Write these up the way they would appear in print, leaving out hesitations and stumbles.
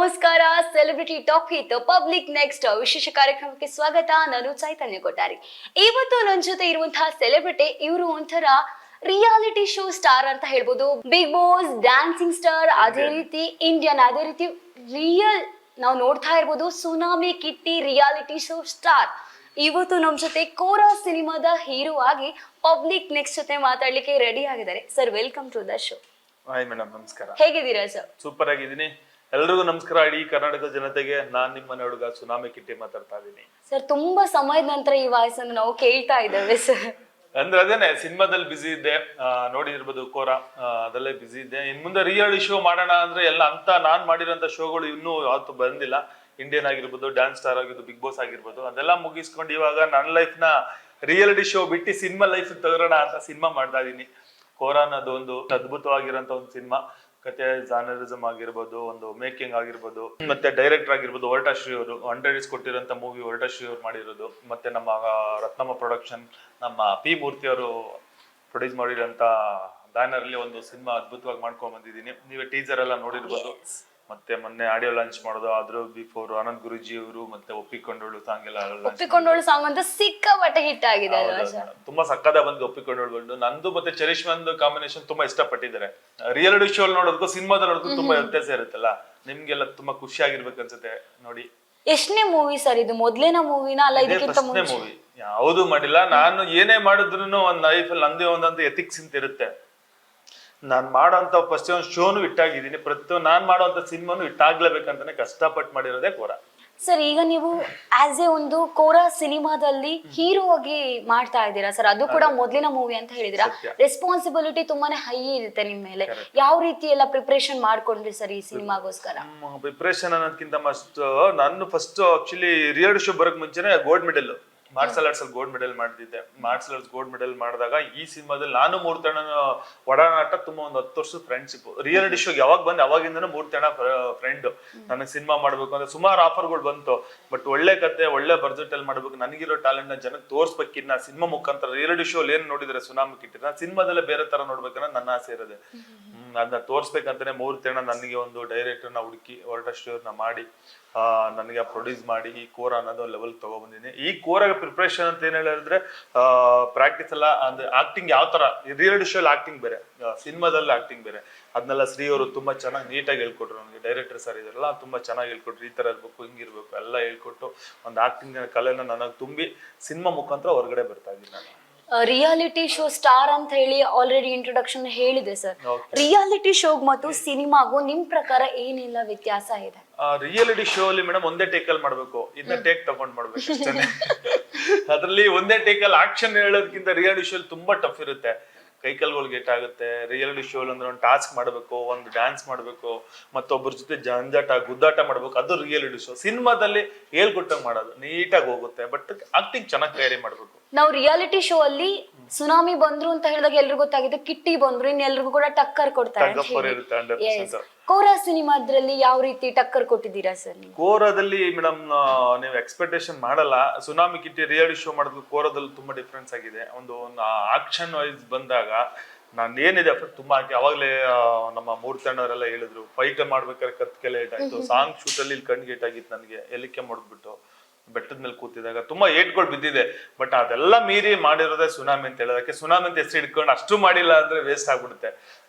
ನಮಸ್ಕಾರ. Celebrity talk with public next ವಿಶೇಷ ಕಾರ್ಯಕ್ರಮಕ್ಕೆ ಸ್ವಾಗತ. ನಾನು ಚೈತನ್ಯ ಕೊಟ್ಟಾರಿ. ಇವತ್ತು ನನ್ನ ಜೊತೆ ಇರುವಂತಹ ಸೆಲೆಬ್ರಿಟಿ ಇವರು ಒಂಥರ ರಿಯಾಲಿಟಿ ಶೋ ಸ್ಟಾರ್ ಅಂತ ಹೇಳ್ಬೋದು. ಬಿಗ್ ಬಾಸ್ ಡ್ಯಾನ್ಸಿಂಗ್ ಸ್ಟಾರ್, ಅದೇ ರೀತಿ ಇಂಡಿಯನ್, ಅದೇ ರೀತಿ ರಿಯಲ್ ನಾವು ನೋಡ್ತಾ ಇರ್ಬೋದು Tsunami Kitty reality show star. ಇವತ್ತು ನಮ್ಮ ಜೊತೆ ಕೋರಾ ಸಿನಿಮಾದ ಹೀರೋ ಆಗಿ ಪಬ್ಲಿಕ್ ನೆಕ್ಸ್ಟ್ ಜೊತೆ ಮಾತಾಡ್ಲಿಕ್ಕೆ ರೆಡಿ ಆಗಿದ್ದಾರೆ. Sir, welcome to the show. Hi madam, ನಮಸ್ಕಾರ. ಹೇಗಿದ್ದೀರಾ ಸರ್? ಸೂಪರ್ ಆಗಿದ್ದೀನಿ. ಎಲ್ರಿಗೂ ನಮಸ್ಕಾರ. ಇಡೀ ಕರ್ನಾಟಕದ ಜನತೆಗೆ ನಾನ್ ನಿಮ್ಮನೆ ಹುಡುಗ ಸುನಾಮಿ ಕಿಟ್ಟಿ ಮಾತಾಡ್ತಾ ಇದ್ದೀನಿ. ಸರ್, ತುಂಬಾ ಸಮಯದ ನಂತರ ಈ ವಾಯ್ಸನ್ನು ನಾವು ಕೇಳ್ತಾ ಇದ್ದೇವೆ ಸರ್. ಅಂದ್ರೆ ಅದೇನೆ, ಸಿನಿಮಾದಲ್ಲಿ ಬಿಸಿ ಇದ್ದೆ, ನೋಡಿರ್ಬೋದು ಕೋರಾ, ಅದಲ್ಲೇ ಬಿಸಿ ಇದ್ದೆ. ಇನ್ ಮುಂದೆ ರಿಯಾಲಿಟಿ ಶೋ ಮಾಡೋಣ ಅಂದ್ರೆ ಎಲ್ಲ ಅಂತ ನಾನ್ ಮಾಡಿರೋಂಥ ಶೋಗಳು ಇನ್ನೂ ಯಾವತ್ತು ಬಂದಿಲ್ಲ. ಇಂಡಿಯನ್ ಆಗಿರ್ಬೋದು, ಡ್ಯಾನ್ಸ್ ಸ್ಟಾರ್ ಆಗಿರ್ಬೋದು, ಬಿಗ್ ಬಾಸ್ ಆಗಿರ್ಬೋದು, ಅದೆಲ್ಲ ಮುಗಿಸ್ಕೊಂಡು ಇವಾಗ ನನ್ನ ಲೈಫ್ ನ ರಿಯಾಲಿಟಿ ಶೋ ಬಿಟ್ಟು ಸಿನಿಮಾ ಲೈಫ್ ತಗೋಣ ಅಂತ ಸಿನಿಮಾ ಮಾಡ್ತಾ ಇದೀನಿ. ಕೋರಾ ಅನ್ನೋದು ಒಂದು ಅದ್ಭುತವಾಗಿರೋಂಥ ಒಂದು ಸಿನಿಮಾ. ಕತೆ ಜಾನರಿಸಮ್ ಆಗಿರ್ಬೋದು, ಒಂದು ಮೇಕಿಂಗ್ ಆಗಿರ್ಬೋದು, ಮತ್ತೆ ಡೈರೆಕ್ಟರ್ ಆಗಿರ್ಬೋದು ಹೊರಟಾಶ್ರೀ ಅವರು 100 ಡೇಸ್ ಕೊಟ್ಟಿರೋಂಥ ಮೂವಿ ಹೊರಟಾಶ್ರೀ ಅವರು ಮಾಡಿರೋದು. ಮತ್ತೆ ನಮ್ಮ ರತ್ನಮ್ಮ ಪ್ರೊಡಕ್ಷನ್, ನಮ್ಮ ಪಿ ಮೂರ್ತಿ ಅವರು ಪ್ರೊಡ್ಯೂಸ್ ಮಾಡಿರೋಂಥ ಬ್ಯಾನರ್ ಅಲ್ಲಿ ಒಂದು ಸಿನಿಮಾ ಅದ್ಭುತವಾಗಿ ಮಾಡ್ಕೊಂಡ್ ಬಂದಿದ್ದೀನಿ. ನೀವೇ ಟೀಸರ್ ಎಲ್ಲ ನೋಡಿರ್ಬೋದು. ಮತ್ತೆ ಮೊನ್ನೆ ಆಡಿಯೋ ಲಾಂಚ್ ಮಾಡೋದು, ಅದ್ರ ಬಿಫೋರ್ ಆನಂದ್ ಗುರುಜಿ ಅವರು ಮತ್ತೆ ಒಪ್ಪಿಕೊಂಡೋಳು ಸಾಂಗ್ ಎಲ್ಲ ಒಪ್ಪಿಕೊಂಡೋಳು ಸಾಂಗ್ ಅಂತ ಸಿಕ್ಕಾಪಟ್ಟೆ ಹಿಟ್ ಆಗಿದೆ. ತುಂಬಾ ಸಕ್ಕದ ಬಂದು ಒಪ್ಪಿಕೊಂಡೋಳು ಬಂದು ನಂದು ಮತ್ತೆ ಚರಿಷ್ಮಂದು ಕಾಂಬಿನೇಷನ್ ತುಂಬಾ ಇಷ್ಟಪಟ್ಟಿದ್ದಾರೆ. ರಿಯಾಲಿಟಿ ಶೋ ನೋಡೋದಕ್ಕೂ ಸಿನಿಮಾದ ನೋಡೋದಕ್ಕೂ ತುಂಬಾ ವ್ಯತ್ಯಾಸ ಇರುತ್ತಲ್ಲ. ನಿಮ್ಗೆಲ್ಲ ತುಂಬಾ ಖುಷಿ ಆಗಿರ್ಬೇಕು ಅನ್ಸುತ್ತೆ ನೋಡಿ. ಎಷ್ಟನೇ ಮೂವಿ ಸರ್ ಇದು? ಮೊದ್ಲೇನ ಮೂವಿನ ಅಲ್ಲ ಇದಕ್ಕಿಂತ ಮುಂಚೆ? ಮೂವಿ ಯಾವುದು ಮಾಡಿಲ್ಲ ನಾನು. ಏನೇ ಮಾಡಿದ್ರು ಒಂದ್ ಲೈಫ್ ಅಲ್ಲಿ ನಂದೇ ಒಂದಂತ ಎಥಿಕ್ಸ್ ಅಂತ ಇರುತ್ತೆ. ನಾನ್ ಮಾಡೋಂತ ಫಸ್ಟ್ ಒಂದು ಶೋನು ಇಟ್ಟಾಗಿದ್ದೀನಿ. ಪ್ರತಿ ನಾನ್ ಮಾಡೋಂತ ಸಿನಿಮಾನು ಇಟ್ಟಾಗ್ಲೇಬೇಕಂತಾನೆ ಕಷ್ಟಪಟ್ಟು ಮಾಡಿರೋದೇ ಕೋರಾ. ಸರ್, ಈಗ ನೀವು ಆಸ್ ಎ ಒಂದು ಕೋರಾ ಸಿನಿಮಾದಲ್ಲಿ ಹೀರೋ ಆಗಿ ಮಾಡ್ತಾ ಇದ್ದೀರಾ ಸರ್. ಅದು ಕೂಡ ಮೊದ್ಲಿನ ಮೂವಿ ಅಂತ ಹೇಳಿದಿರಾ. ರೆಸ್ಪಾನ್ಸಿಬಿಲಿಟಿ ತುಂಬಾನೇ ಹೈ ಇರುತ್ತೆ ನಿಮ್ ಮೇಲೆ. ಯಾವ ರೀತಿ ಎಲ್ಲ ಪ್ರಿಪರೇಷನ್ ಮಾಡ್ಕೊಂಡ್ರಿ ಸರ್ ಈ ಸಿನಿಮಾಗೋಸ್ಕರ? ಪ್ರಿಪರೇಷನ್ ಅನ್ನೋದಕ್ಕಿಂತ ಮಸ್ಟ್ ನಾನು ಫಸ್ಟ್ ಆಕ್ಚುಲಿ ರಿಯಾಲಿಟಿ ಶೋ ಬರೋಕ್ ಮುಂಚೆನೆ ಗೋಲ್ಡ್ ಮೆಡಲ್ ಮಾರ್ಷಲ್ ಆರ್ಟ್ಸ್ ಅಲ್ಲಿ ಗೋಲ್ಡ್ ಮೆಡಲ್ ಮಾಡ್ತಿದ್ದೆ. ಮಾರ್ಷಲ್ ಆರ್ಟ್ಸ್ ಗೋಲ್ಡ್ ಮೆಡಲ್ ಮಾಡಿದಾಗ ಈ ಸಿನಿಮಾದಲ್ಲಿ ನಾನು ಮೂರ್ತಣ್ಣ ಒಡನಾಟ ತುಂಬಾ ಒಂದು 10 ವರ್ಷದ ಫ್ರೆಂಡ್ಶಿಪ್. ರಿಯಾಲಿಟಿ ಶೋಗೆ ಯಾವಾಗ ಬಂದ್ ಅವಾಗಿಂದನೂ ಮೂರ್ತಣ್ಣ ಫ್ರೆಂಡ್. ನನಗೆ ಸಿನಿಮಾ ಮಾಡ್ಬೇಕು ಅಂದ್ರೆ ಸುಮಾರು ಆಫರ್ಗಳು ಬಂತು. ಬಟ್ ಒಳ್ಳೆ ಕತೆ, ಒಳ್ಳೆ ಬಜೆಟ್ ಅಲ್ಲಿ ಮಾಡ್ಬೇಕು, ನನಗಿರೋ ಟ್ಯಾಲೆಂಟ್ ನ ಜನಕ್ಕೆ ತೋರ್ಸ್ಬೇಕಿನ್ನ ಸಿನಿಮಾ ಮುಖಾಂತರ. ರಿಯಾಲಿಟಿ ಶೋ ಏನ್ ನೋಡಿದ್ರೆ ಸುನಾಮಿ ಕಿಟ್ಟಿ, ನಾನು ಸಿನಿಮಾದಲ್ಲೇ ಬೇರೆ ತರ ನೋಡ್ಬೇಕನ್ನ ನನ್ನ ಆಸೆ ಇರೋದೆ. ಅದನ್ನ ತೋರ್ಸ್ಬೇಕಂತಾನೆ ಮೂರ್ತಣ್ಣ ನನಗೆ ಒಂದು ಡೈರೆಕ್ಟರ್ನ ಹುಡುಕಿ ಹೊರಟಾಶ್ರೀ ಅವ್ರನ್ನ ಮಾಡಿ ನನಗೆ ಪ್ರೊಡ್ಯೂಸ್ ಮಾಡಿ ಈ ಕೋರಾ ಅನ್ನೋದು ಲೆವೆಲ್ ತಗೊಬಂದಿನಿ. ಈ ಕೋರಾಗ ಪ್ರಿಪರೇಷನ್ ಅಂತ ಏನ್ ಹೇಳಿದ್ರೆ ಪ್ರಾಕ್ಟೀಸ್ ಎಲ್ಲ ಅಂದ್ರೆ ಆಕ್ಟಿಂಗ್ ಯಾವ ತರ, ರಿಯಾಲಿಟಿ ಶೋ ಅಲ್ಲಿ ಆಕ್ಟಿಂಗ್ ಬೇರೆ, ಸಿನಿಮಾದಲ್ಲಿ ಆಕ್ಟಿಂಗ್ ಬೇರೆ. ಅದನ್ನೆಲ್ಲ ಶ್ರೀ ಅವರು ತುಂಬಾ ಚೆನ್ನಾಗಿ ನೀಟಾಗಿ ಹೇಳ್ಕೊಟ್ರು. ನನಗೆ ಡೈರೆಕ್ಟರ್ ಸರ್ ಇದಾರಲ್ಲ ತುಂಬಾ ಚೆನ್ನಾಗಿ ಹೇಳ್ಕೊಟ್ರು. ಈ ತರ ಇರ್ಬೇಕು, ಹಿಂಗಿರ್ಬೇಕು ಎಲ್ಲ ಹೇಳ್ಕೊಟ್ಟು ಒಂದು ಆಕ್ಟಿಂಗ್ ಕಲೆನ ನನಗೆ ತುಂಬಿ ಸಿನಿಮಾ ಮುಖಾಂತರ ಹೊರಗಡೆ ಬರ್ತಾ ಇದ್ದೀನಿ ನಾನು. ರಿಯಾಲಿಟಿ ಶೋ ಸ್ಟಾರ್ ಅಂತ ಹೇಳಿ ಆಲ್ರೆಡಿ ಇಂಟ್ರೊಡಕ್ಷನ್ ಹೇಳಿದೆ ಸರ್. ರಿಯಾಲಿಟಿ ಶೋಗ್ ಮತ್ತು ಸಿನಿಮಾಗೂ ನಿಮ್ ಪ್ರಕಾರ ಏನಿಲ್ಲ ವ್ಯತ್ಯಾಸ ಇದೆ? ರಿಯಾಲಿಟಿ ಶೋ ಅಲ್ಲಿ ಮೇಡಮ್ ಒಂದೇ ಟೇಕ್ ಅಲ್ಲಿ ಮಾಡ್ಬೇಕು, ಇದನ್ನ ಟೇಕ್ ತಗೊಂಡ್ ಮಾಡ್ಬೇಕು ಅಷ್ಟೇ. ಅದ್ರಲ್ಲಿ ಒಂದೇ ಟೇಕ್ ಅಲ್ಲಿ ಆಕ್ಷನ್ ಹೇಳೋದಕ್ಕಿಂತ ರಿಯಾಲಿಟಿ ಶೋ ತುಂಬಾ ಟಫ್ ಇರುತ್ತೆ. ಕೈಕಲ್ಗಳು ಗೇಟ್ ಆಗುತ್ತೆ. ರಿಯಾಲಿಟಿ ಶೋ ಅಂದ್ರೆ ಒಂದು ಟಾಸ್ಕ್ ಮಾಡ್ಬೇಕು, ಒಂದು ಡ್ಯಾನ್ಸ್ ಮಾಡ್ಬೇಕು, ಮತ್ತೊಬ್ಬರ ಜೊತೆ ಜಂಜಾಟ ಗುದ್ದಾಟ ಮಾಡ್ಬೇಕು. ಅದು ರಿಯಾಲಿಟಿ ಶೋ. ಸಿನಿಮಾದಲ್ಲಿ ಹೇಳ್ಕೊಟ್ಟಂಗ್ ಮಾಡೋದು ನೀಟಾಗಿ ಹೋಗುತ್ತೆ. ಬಟ್ ಆಕ್ಟಿಂಗ್ ಚೆನ್ನಾಗಿ ತಯಾರಿ ಮಾಡ್ಬೇಕು. ನಾವು ರಿಯಾಲಿಟಿ ಶೋ ಅಲ್ಲಿ ಸುನಾಮಿ ಬಂದ್ರು ಅಂತ ಹೇಳಿದಾಗ ಎಲ್ರಿಗೂ ಗೊತ್ತಾಗಿದೆ, ಕಿಟ್ಟಿ ಬಂದ್ರು, ಇನ್ ಎಲ್ರಿಗೂ ಕೂಡ ಟಕ್ಕರ್ ಕೊಡ್ತಾರೆ. ಕೋರಾ ಸಿನಿಮಾದ್ರಲ್ಲಿ ಯಾವ ರೀತಿ ಟಕ್ಕರ್ ಕೊಟ್ಟಿದ್ದೀರಾ ಸರ್? ಕೋರಾದಲ್ಲಿ ಮೇಡಮ್ ನೀವು ಎಕ್ಸ್ಪೆಕ್ಟೇಷನ್ ಮಾಡಲ್ಲ. ಸುನಾಮಿ ಕಿಟ್ಟಿ ರಿಯಾಲಿಟಿ ಶೋ ಮಾಡೋದು ಕೋರಾದಲ್ಲಿ ತುಂಬಾ ಡಿಫ್ರೆನ್ಸ್ ಆಗಿದೆ. ಒಂದು ಆಕ್ಷನ್ ವೈಸ್ ಬಂದಾಗ ನಾನು ಏನಿದೆ ತುಂಬಾ ಹಾಕಿ. ಅವಾಗಲೇ ನಮ್ಮ ಮೂರ್ತಣ್ಣವರೆಲ್ಲ ಹೇಳಿದ್ರು ಫೈಟ್ ಮಾಡ್ಬೇಕಾದ್ರೆ ಕತ್ಕೆಲ್ಲ ಏಟಾಯ್ತು. ಸಾಂಗ್ ಶೂಟ್ ಅಲ್ಲಿ ಕಣ್ಣಿಗೆ ಏಟಾಗಿತ್ತು ನನಗೆ. ಎಲಿಕೆ ಮಾಡ್ಬಿಟ್ಟು ಬೆಟ್ಟದ ಮೇಲೆ ಕೂತಿದಾಗ ತುಂಬಾ ಏಟ್ಗಳು ಬಿದ್ದಿದೆ. ಬಟ್ ಅದೆಲ್ಲ ಮೀರಿ ಮಾಡಿರೋದೇ ಸುನಾಮಿ ಅಂತ ಹೇಳೋದಕ್ಕೆ. ಸುನಾಮಿ ಅಂತ ಹೆಸರು ಇಟ್ಕೊಂಡು ಅಷ್ಟು ಮಾಡಿಲ್ಲ ಅಂದ್ರೆ ವೇಸ್ಟ್ ಆಗ್ಬಿಡುತ್ತೆ.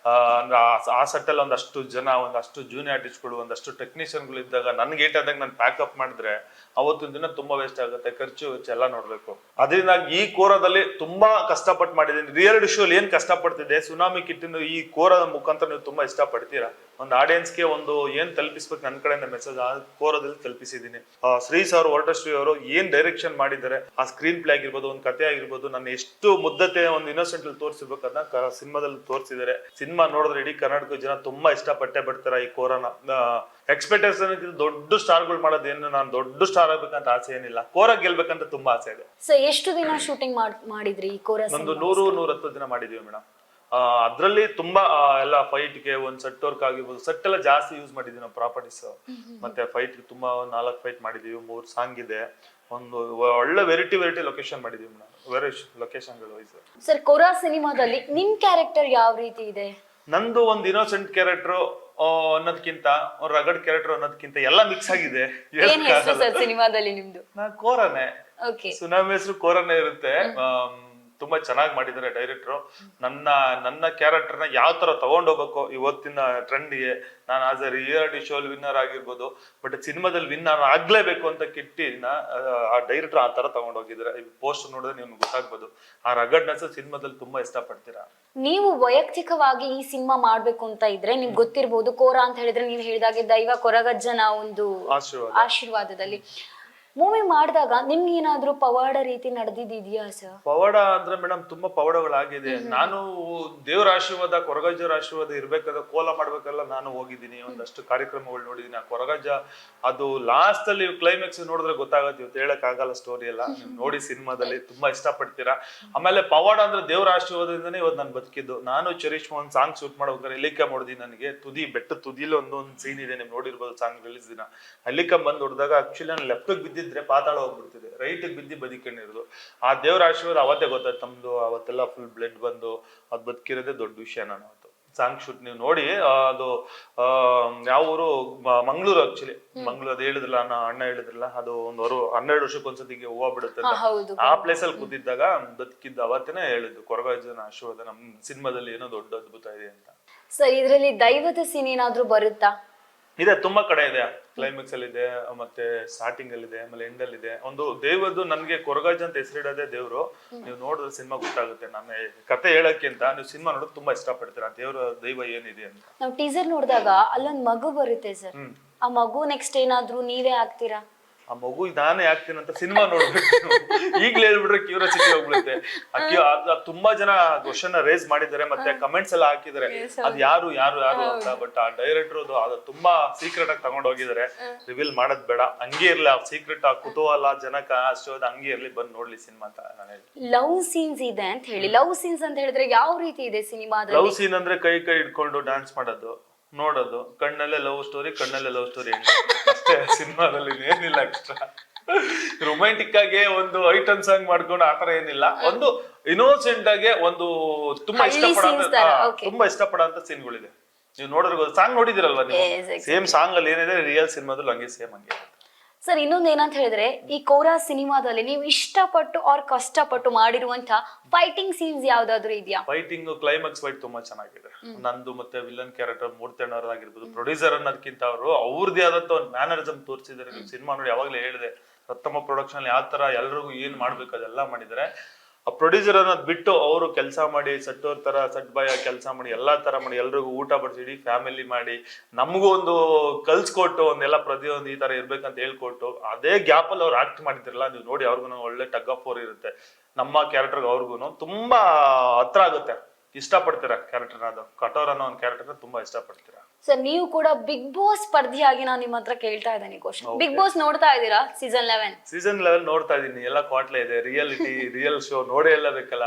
ಅಂದ್ರೆ ಆ ಸೆಟ್ಟಲ್ಲಿ ಒಂದಷ್ಟು ಜನ, ಒಂದಷ್ಟು ಜೂನಿಯರ್ ಆರ್ಟಿಸ್ಟ್ಗಳು, ಒಂದಷ್ಟು ಟೆಕ್ನಿಷಿಯನ್ಗಳು ಇದ್ದಾಗ ನನ್ಗೆ ಏಟ್ ಆದಾಗ ನಾನು ಪ್ಯಾಕಪ್ ಮಾಡಿದ್ರೆ ಅವತ್ತಿನ ದಿನ ತುಂಬಾ ವೇಸ್ಟ್ ಆಗುತ್ತೆ. ಖರ್ಚು ವೆಚ್ಚ ಎಲ್ಲ ನೋಡ್ಬೇಕು. ಅದರಿಂದ ಈ ಕೋರಾದಲ್ಲಿ ತುಂಬಾ ಕಷ್ಟಪಟ್ಟು ಮಾಡಿದ್ದೀನಿ. ರಿಯಾಲಿಟಿ ಶೋ ಏನ್ ಕಷ್ಟಪಡ್ತಿದ್ದೆ, ಸುನಾಮಿ ಕಿಟ್ಟಿನ ಈ ಕೋರದ ಮುಖಾಂತರ ನೀವು ತುಂಬಾ ಇಷ್ಟಪಡ್ತೀರಾ. ಒಂದು ಆಡಿಯನ್ಸ್ಗೆ ಒಂದು ಏನ್ ತಲುಪಿಸ್ಬೇಕು ನನ್ನ ಕಡೆಯಿಂದ ಮೆಸೇಜ್ ಆ ಕೋರದಲ್ಲಿ ತಲುಪಿಸಿದ್ದೀನಿ. ಶ್ರೀ ಸರ್, ಹೊರಟಾಶ್ರೀ ಅವರು ಏನ್ ಡೈರೆಕ್ಷನ್ ಮಾಡಿದ್ದಾರೆ, ಆ ಸ್ಕ್ರೀನ್ ಪ್ಲೇ ಆಗಿರ್ಬೋದು, ಒಂದು ಕತೆ ಆಗಿರ್ಬೋದು, ನಾನು ಎಷ್ಟು ಮುದ್ದತೆ ಒಂದು ಇನ್ನೋಸೆಂಟ್ ಅಲ್ಲಿ ತೋರಿಸಿರ್ಬೇಕು ಅದನ್ನ ಸಿನಿಮಾದಲ್ಲಿ ತೋರಿಸಿದ್ದಾರೆ. ಸಿನಿಮಾ ನೋಡಿದ್ರೆ ಇಡೀ ಕರ್ನಾಟಕ ಜನ ತುಂಬಾ ಇಷ್ಟಪಟ್ಟೆ ಬಿಡ್ತಾರೆ ಈ ಕೋರಾನ. ಎಕ್ಸ್ಪೆಕ್ಟೇಷನ್ ದೊಡ್ಡ ಸ್ಟಾರ್ಗಳು ಮಾಡೋದೇನು, ನಾನು ದೊಡ್ಡ ಸ್ಟಾರ್ ಆಗ್ಬೇಕಂತ ಆಸೆ ಏನಿಲ್ಲ. ಕೋರಾ ಗೆಲ್ಬೇಕಂತ ತುಂಬಾ ಆಸೆ ಇದೆ. ಸರ್, ಎಷ್ಟು ದಿನ ಶೂಟಿಂಗ್ ಮಾಡಿದ್ರಿ ಈ ಕೋರಾ? ಒಂದು 100-110 ದಿನ ಮಾಡಿದೀವಿ ಮೇಡಮ್. ಅದ್ರಲ್ಲಿ ತುಂಬಾ ಎಲ್ಲ ಫೈಟ್ಗೆ ಒಂದು ಸೆಟ್ ವರ್ಕ್ ಆಗಿರ್ಬೋದು, ಸೆಟ್ ಎಲ್ಲ ಜಾಸ್ತಿ ಯೂಸ್ ಮಾಡಿದೀವಿ ನಾವು ಪ್ರಾಪರ್ಟೀಸ್. ಮತ್ತೆ ಫೈಟ್ ತುಂಬಾ 4 ಫೈಟ್ ಮಾಡಿದೀವಿ, 3 ಸಾಂಗ್ ಇದೆ, ಒಂದು ಒಳ್ಳೆ ವೆರೈಟಿ ಲೊಕೇಶನ್ ಮಾಡಿದೀವಿ ನಾವು. ಲೊಕೇಶನ್ಗಳು ವೈಸ್. ಸರ್, ಕೋರಾ ಸಿನಿಮಾದಲ್ಲಿ ನಿಮ್ ಕ್ಯಾರೆಕ್ಟರ್ ಯಾವ ರೀತಿ ಇದೆ? ನಂದು ಒಂದು ಇನ್ನೋಸೆಂಟ್ ಕ್ಯಾರೆಕ್ಟರ್. ಅನ್ನೋದಕ್ಕಿಂತ ರಗಡ್ ಕ್ಯಾರೆಕ್ಟರ್ ಅನ್ನೋದಕ್ಕಿಂತ ಎಲ್ಲ ಮಿಕ್ಸ್ ಆಗಿದೆ. ಏನ್ ಹೆಸರು ಸರ್ ಸಿನಿಮಾದಲ್ಲಿ ನಿಮ್ದು? ನಾ ಕೋರನೆ, ಓಕೆ. ಸುನಾಮಿ ಹೆಸರು ಕೋರನೆ ಇರುತ್ತೆ. ತುಂಬಾ ಚೆನ್ನಾಗಿ ಮಾಡಿದ್ದಾರೆ ಡೈರೆಕ್ಟ್ರು. ನನ್ನ ಕ್ಯಾರೆಕ್ಟರ್ನ ಯಾವ ತರ ತಗೊಂಡೋಗ್ಬೇಕು ಇವತ್ತಿನ ಟ್ರೆಂಡ್ಗೆ, ನಾನು as A reality show winner ಆಗಿರ್ಬೋದು, ಬಟ್ ಸಿನಿಮಾದಲ್ಲಿ ವಿನ್ನರ್ ಆಗ್ಲೇಬೇಕು ಅಂತ ಕಿಟ್ಟಿನ ಆ ಡೈರೆಕ್ಟರ್ ಆ ತರ ತಗೊಂಡೋಗಿದ್ದಾರೆ. ಈ ಪೋಸ್ಟ್ ನೋಡಿದ್ರೆ ನಿಮ್ಗೆ ಗೊತ್ತಾಗ್ಬೋದು. ಆ ರಗಡ್ನೆಸ್ ಸಿನಿಮಾದಲ್ಲಿ ತುಂಬಾ ಇಷ್ಟಪಡ್ತೀರಾ. ನೀವು ವೈಯಕ್ತಿಕವಾಗಿ ಈ ಸಿನಿಮಾ ಮಾಡ್ಬೇಕು ಅಂತ ಇದ್ರೆ ನಿಮ್ಗೆ ಗೊತ್ತಿರ್ಬೋದು, ಕೋರಾ ಅಂತ ಹೇಳಿದ್ರೆ ನೀವು ಹೇಳಿದಾಗೆ ದೈವ ಕೊರಗಜ್ಜನ ಒಂದು ಆಶೀರ್ವಾದದಲ್ಲಿ ಮೂವಿ ಮಾಡಿದಾಗ ನಿಮ್ಗೆ ಏನಾದ್ರೂ ಪವಾಡ ರೀತಿ ನಡೆದಿದ್ಯಾ ಸರ್? ಪವಾಡ ಅಂದ್ರೆ ಮೇಡಮ್ ತುಂಬಾ ಪವಾಡಗಳಾಗಿದೆ. ನಾನು ದೇವ್ರ ಆಶೀರ್ವಾದ, ಕೊರಗಜ್ಜರ ಆಶೀರ್ವಾದ ಇರ್ಬೇಕಾದ್ರೆ ಕೋಲ ಮಾಡ್ಬೇಕಲ್ಲ ನಾನು ಹೋಗಿದ್ದೀನಿ, ಒಂದಷ್ಟು ಕಾರ್ಯಕ್ರಮಗಳು ನೋಡಿದೀನಿ. ಆ ಕೊರಗಜ್ಜ ಅದು ಲಾಸ್ಟ್ ಅಲ್ಲಿ ಕ್ಲೈಮ್ಯಾಕ್ಸ್ ನೋಡಿದ್ರೆ ಗೊತ್ತಾಗತ್ತೆ. ಇವತ್ತು ಹೇಳಕ್ ಆಗಲ್ಲ ಸ್ಟೋರಿ ಎಲ್ಲ, ನೀವು ನೋಡಿ ಸಿನಿಮಾದಲ್ಲಿ ತುಂಬಾ ಇಷ್ಟಪಡ್ತೀರಾ. ಆಮೇಲೆ ಪವಾಡ ಅಂದ್ರೆ ದೇವ್ರ ಆಶೀರ್ವಾದದಿಂದನೇ ಇವತ್ತು ನಾನು ಬದುಕಿದ್ದು. ನಾನು ಚರೀಶ್ ಮೋಹನ್ ಸಾಂಗ್ ಶೂಟ್ ಮಾಡ್ಬೇಕಾದ್ರೆ ಹೆಲಿಕಾ ಮಾಡಿದ್ವಿ. ನನಗೆ ಬೆಟ್ಟ ತುದಿಲಿ ಒಂದೊಂದು ಸೀನ್ ಇದೆ, ನೀವು ನೋಡಿರ್ಬೋದು ಸಾಂಗ್ ರಿಲೀಸ್ ದಿನ. ಹೆಲಿಕಾ ಬಂದು ಹೊಡೆದಾಗ ಆಕ್ಚುಲಿ ನಾನು ಲೆಫ್ಟ್ ಬಿದ್ದಿದ್ರೆ ಪಾತಾಳ ಹೋಗ್ಬಿಡ್ತಿದೆ, ರೈಟ್ ಬಿದ್ದಿ ಬದುಕೊಂಡಿರೋದು. ಆ ದೇವ್ರ ಆಶೀರ್ವಾದ ಅವತ್ತೇ ಗೊತ್ತಾಯ್ತು ನಮ್ದು. ಅವತ್ತೆಲ್ಲ ಫುಲ್ ಬ್ಲಡ್ ಬಂದು ಅದ್ ಬದುಕಿರೋದೇ ದೊಡ್ಡ ವಿಷಯ. ನಾನು ಅವತ್ತು ಸಾಂಗ್ ಶೂಟ್ ನೀವು ನೋಡಿ, ಅದು ಯಾವ ಊರು, ಮಂಗ್ಳೂರು. ಆಕ್ಚುಲಿ ಮಂಗ್ಳೂರ್ ಅದು ಹೇಳಿದ್ರಲ್ಲ, ಅಣ್ಣ ಹೇಳಿದ್ರಲ್ಲ, ಅದು 12 ವರ್ಷಕ್ಕೊಂದ್ಸತಿಗೆ ಹೂವು ಬಿಡುತ್ತೆ. ಆ ಪ್ಲೇಸ್ ಅಲ್ಲಿ ಕೂತಿದ್ದಾಗ ಬದುಕಿದ್ದ ಅವತ್ತೇನೆ ಹೇಳಿದ್ದು ಕೊರಗಜ್ಜನ ಆಶೀರ್ವಾದ ನಮ್ ಸಿನಿಮಾದಲ್ಲಿ ಏನೋ ದೊಡ್ಡ ಅದ್ಭುತ ಇದೆ ಅಂತ. ಸರ್ ಇದ್ರಲ್ಲಿ ದೈವದ ಸೀನ್ ಏನಾದ್ರೂ ಬರುತ್ತಾ? ಇದೆ, ತುಂಬಾ ಕಡೆ ಇದೆ. ಕ್ಲೈಮ್ಯಾಕ್ಸ್ ಅಲ್ಲಿ ಇದೆ, ಮತ್ತೆ ಸ್ಟಾರ್ಟಿಂಗ್ ಅಲ್ಲಿ ಇದೆ, ಆಮೇಲೆ ಎಂಡ್ ಅಲ್ಲಿ ಇದೆ. ಒಂದು ದೇವದ್ದು ನನ್ಗೆ ಕೊರಗಜ್ಜ ಅಂತ ಹೆಸರಿಡೋದೇ ದೇವ್ರು. ನೀವು ನೋಡಿದ್ರೆ ಸಿನಿಮಾ ಗೊತ್ತಾಗುತ್ತೆ. ನಾನು ಕತೆ ಹೇಳಕ್ಕಿಂತ ನೀವು ಸಿನಿಮಾ ನೋಡೋದು ತುಂಬಾ ಇಷ್ಟಪಡ್ತೀರಾ, ದೈವ ಏನಿದೆ ಅಂತ. ನಾವು ಟೀಸರ್ ನೋಡಿದಾಗ ಅಲ್ಲೊಂದ್ ಮಗು ಬರುತ್ತೆ ಸರ್, ಆ ಮಗು ನೆಕ್ಸ್ಟ್ ಏನಾದ್ರೂ ನೀವೇ ಆಗ್ತೀರಾ? ಆ ಮಗು ನಾನೇ ಆಗ್ತೀನಿ ಅಂತ ಸಿನಿಮಾ ನೋಡ್ಬೇಕು. ಈಗ್ಲೇ ಹೇಳ್ಬಿಟ್ರೆ ಕ್ಯೂರಿಯಾಸಿಟಿ ಹೋಗ್ಬಿಡುತ್ತೆ. ತುಂಬಾ ಜನ ಕ್ವಶನ್ ರೇಸ್ ಮಾಡಿದ್ದಾರೆ, ಮತ್ತೆ ಕಮೆಂಟ್ಸ್ ಎಲ್ಲ ಹಾಕಿದ್ದಾರೆ ಅದ್ ಯಾರು ಅಂತ. ಬಟ್ ಆ ಡೈರೆಕ್ಟರ್ ಅದು ತುಂಬಾ ಸೀಕ್ರೆಟ್ ಆಗಿ ತಗೊಂಡ್ ಹೋಗಿದ್ದಾರೆ. ರಿವೀಲ್ ಮಾಡೋದ್ ಬೇಡ, ಹಂಗೆ ಇರ್ಲಿ ಆ ಸೀಕ್ರೆಟ್, ಆ ಕುತೂಹಲ ಜನಕ ಅಷ್ಟೋದ್ ಹಂಗೆ ಇರ್ಲಿ, ಬಂದ್ ನೋಡ್ಲಿ ಸಿನಿಮಾ ಅಂತ ನಾನು ಹೇಳಿ. ಲವ್ ಸೀನ್ಸ್ ಇದೆ ಅಂತ ಹೇಳಿ, ಲವ್ ಸೀನ್ಸ್ ಅಂತ ಹೇಳಿದ್ರೆ ಯಾವ ರೀತಿ ಇದೆ ಸಿನಿಮಾದಲ್ಲಿ? ಲವ್ ಸೀನ್ ಅಂದ್ರೆ ಕೈ ಹಿಡ್ಕೊಂಡು ಡ್ಯಾನ್ಸ್ ಮಾಡೋದು, ನೋಡೋದು, ಕಣ್ಣಲ್ಲೇ ಲವ್ ಸ್ಟೋರಿ ಅಷ್ಟೇ ಸಿನಿಮಾದಲ್ಲಿ. ಏನಿಲ್ಲ ಎಕ್ಸ್ಟ್ರಾ. ರೊಮ್ಯಾಂಟಿಕ್ ಆಗಿ ಒಂದು ಐಟಮ್ ಸಾಂಗ್ ಮಾಡ್ಕೊಂಡು ಆತರ ಏನಿಲ್ಲ. ಒಂದು ಇನ್ನೋಸೆಂಟ್ ಆಗಿ ಒಂದು ತುಂಬಾ ಇಷ್ಟಪಡೋ ಸೀನ್ಗಳಿದೆ. ನೀವು ನೋಡಿದ್ರೆ ಸಾಂಗ್ ನೋಡಿದಿರಲ್ವಾ ನೀವು, ಸೇಮ್ ಸಾಂಗ್ ಅಲ್ಲಿ ಏನಿದೆ ರಿಯಲ್ ಸಿನಿಮಾದಲ್ಲಿ ಹಂಗೆ ಸೇಮ್ ಹಂಗೆ. ಸರ್ ಇನ್ನೊಂದು ಏನಂತ ಹೇಳಿದ್ರೆ, ಈ ಕೋರಾ ಸಿನಿಮಾದಲ್ಲಿ ನೀವು ಇಷ್ಟಪಟ್ಟು ಅವ್ರ ಕಷ್ಟಪಟ್ಟು ಮಾಡಿರುವಂತ ಫೈಟಿಂಗ್ ಸೀನ್ಸ್ ಯಾವ್ದಾದ್ರು ಇದೆಯಾ? ಫೈಟಿಂಗ್ ಕ್ಲೈಮ್ಯಾಕ್ಸ್ ಫೈಟ್ ತುಂಬಾ ಚೆನ್ನಾಗಿದೆ. ನಂದು ಮತ್ತೆ ವಿಲನ್ ಕ್ಯಾರೆಕ್ಟರ್ ಮೂರ್ತಣ್ಣ ಆಗಿರ್ಬೋದು, ಪ್ರೊಡ್ಯೂಸರ್ ಅನ್ನೋದಕ್ಕಿಂತ ಅವ್ರದ್ದೇ ಆದಂತ ಒಂದು ಮ್ಯಾನರಿಸಮ್ ತೋರಿಸಿದ್ದಾರೆ. ನೀವು ಸಿನಿಮಾ ನೋಡಿ ಯಾವಾಗ್ಲೇ ಹೇಳಿದೆ, ರತ್ತಮ್ಮ ಪ್ರೊಡಕ್ಷನ್ ಯಾವ ತರ ಎಲ್ರಿಗೂ ಏನ್ ಮಾಡ್ಬೇಕು ಅದೆಲ್ಲ ಮಾಡಿದ್ದಾರೆ. ಆ ಪ್ರೊಡ್ಯೂಸರ್ ಅನ್ನೋದು ಬಿಟ್ಟು ಅವರು ಕೆಲಸ ಮಾಡಿ, ಸಟ್ಟೋರ್ ತರ ಸಟ್ ಬಾಯ್ ಕೆಲಸ ಮಾಡಿ, ಎಲ್ಲಾ ತರ ಮಾಡಿ, ಎಲ್ರಿಗೂ ಊಟ ಬಡಿಸಿ ಫ್ಯಾಮಿಲಿ ಮಾಡಿ, ನಮಗೂ ಒಂದು ಕಲ್ಸ್ಕೊಟ್ಟು ಒಂದೆಲ್ಲ ಪ್ರತಿಯೊಂದು ಈ ತರ ಇರ್ಬೇಕಂತ ಹೇಳ್ಕೊಟ್ಟು, ಅದೇ ಗ್ಯಾಪ್ ಅಲ್ಲಿ ಅವ್ರು ಆಕ್ಟ್ ಮಾಡಿದ್ರಲ್ಲ, ನೀವು ನೋಡಿ ಅವ್ರಿಗೂ ಒಳ್ಳೆ ಟಗ್ ಆಫ್ ವಾರ್ ಇರುತ್ತೆ. ನಮ್ಮ ಕ್ಯಾರೆಕ್ಟರ್ ಅವ್ರಿಗೂ ತುಂಬಾ ಹತ್ರ ಆಗುತ್ತೆ, ಇಷ್ಟಪಡ್ತೀರಾ ಕ್ಯಾರೆಕ್ಟರ್. ಅದು ಕಠೋರ್ ಅನ್ನೋ ಒಂದು ಕ್ಯಾರೆಕ್ಟರ್ ತುಂಬಾ ಇಷ್ಟಪಡ್ತೀರಾ. ಸರ್ ನೀವು ಕೂಡ ಬಿಗ್ ಬಾಸ್ ಸ್ಪರ್ಧಿಯಾಗಿ ನಾನು ನಿಮ್ಮ ಹತ್ರ ಕೇಳ್ತಾ ಇದ್ದೇನೆ ಕ್ವಶನ್. ಬಿಗ್ ಬಾಸ್ ನೋಡ್ತಾ ಇದ್ದೀರಾ? ಸೀಸನ್ 11 ನೋಡ್ತಾ ಇದೀನಿ. ಎಲ್ಲ ಕ್ವಾಟ್ಲೆ ಇದೆ, ರಿಯಲ್ ಶೋ ನೋಡೇ ಎಲ್ಲ ಬೇಕಲ್ಲ.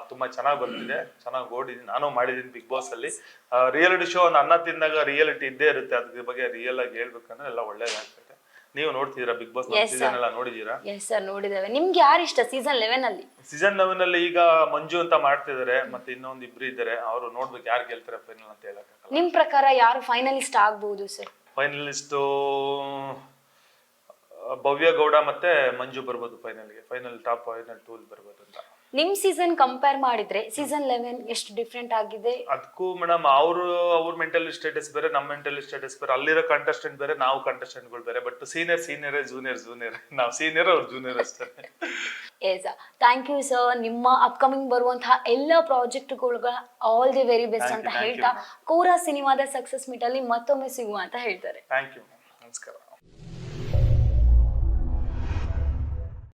ತುಂಬಾ ಚೆನ್ನಾಗಿ ಬರ್ತಿದೆ, ಚೆನ್ನಾಗಿ ಓಡಿದೀನಿ. ನಾನು ಮಾಡಿದೀನಿ ಬಿಗ್ ಬಾಸ್ ಅಲ್ಲಿ. ರಿಯಾಲಿಟಿ ಶೋ ಒಂದು ಅನ್ನ ತಿಂದಾಗ ರಿಯಾಲಿಟಿ ಇದ್ದೇ ಇರುತ್ತೆ. ಅದ್ರ ಬಗ್ಗೆ ರಿಯಲ್ ಆಗಿ ಹೇಳ್ಬೇಕಂದ್ರೆ ಎಲ್ಲ ಒಳ್ಳೇದಾಗ್ತದೆ. ನೀವು ನೋಡ್ತಿದ್ದೀರಾ ಬಿಗ್ ಬಾಸ್ ಸೀಸನ್ ಎಲ್ಲ ನೋಡಿದೀರಾ? ಎಸ್ ಸರ್ ನೋಡಿದ್ದೇವೆ. ನಿಮ್ಗೆ ಯಾರು ಇಷ್ಟ ಸೀಸನ್ 11 ಅಲ್ಲಿ? ಸೀಸನ್ 11 ಅಲ್ಲಿ ಈಗ ಮಂಜು ಅಂತ ಮಾಡ್ತಿದ್ದಾರೆ, ಮತ್ತೆ ಇನ್ನೊಂದು ಇಬ್ರು ಇದ್ದಾರೆ. ಅವರು ನೋಡ್ಬೇಕು ಯಾರು ಗೆಲ್ತಾರೆ ಫೈನಲ್ ಅಂತ ಹೇಳಕ್. ನಿಮ್ ಪ್ರಕಾರ ಯಾರು ಫೈನಲಿಸ್ಟ್ ಆಗ್ಬಹುದು ಸರ್? ಫೈನಲಿಸ್ಟ್ ಭವ್ಯ ಗೌಡ ಮತ್ತೆ ಮಂಜು ಬರ್ಬೋದು ಫೈನಲ್ಗೆ. ಟಾಪ್ ಫೈನಲ್ 2 ಬರ್ಬೋದು ಅಂತ. ನಿಮ್ ಸೀಸನ್ ಕಂಪೇರ್ ಮಾಡಿದ್ರೆ ಸೀಸನ್ 11 ಎಷ್ಟು ಡಿಫ್ರೆಂಟ್ ಆಗಿದೆ? ಅದಕ್ಕೂ ಮೇಡಮ್ ಅವ್ರ ಮೆಂಟಲ್ ಸ್ಟೇಟಸ್ ಬೇರೆ, ನಮ್ಮ ಮೆಂಟಲ್ ಸ್ಟೇಟಸ್ ಬೇರೆ. ಅಲ್ಲಿರೋ ಕಂಟೆಸ್ಟೆಂಟ್ ಬೇರೆ, ನಾವು ಕಂಟೆಸ್ಟೆಂಟ್ಗಳು ಬೇರೆ. ಬಟ್ ಸೀನಿಯರ್ ಜೂನಿಯರ್, ನಾವು ಸೀನಿಯರ್, ಅವ್ರು ಜೂನಿಯರ್ ಅಷ್ಟೇ. Thank you sir. ನಿಮ್ಮ ಅಪ್ಕಮಿಂಗ್ ಬರುವಂತಹ ಎಲ್ಲ ಪ್ರಾಜೆಕ್ಟ್ಗಳ ಆಲ್ ದಿ ವೆರಿ ಬೆಸ್ಟ್ ಅಂತ ಹೇಳ್ತಾ, ಕೋರಾ ಸಿನಿಮಾದ ಸಕ್ಸಸ್ ಮೀಟ್ ಅಲ್ಲಿ ಮತ್ತೊಮ್ಮೆ ಸಿಗುವ ಅಂತ ಹೇಳ್ತಾರೆ. ಥ್ಯಾಂಕ್ ಯು, ನಮಸ್ಕಾರ.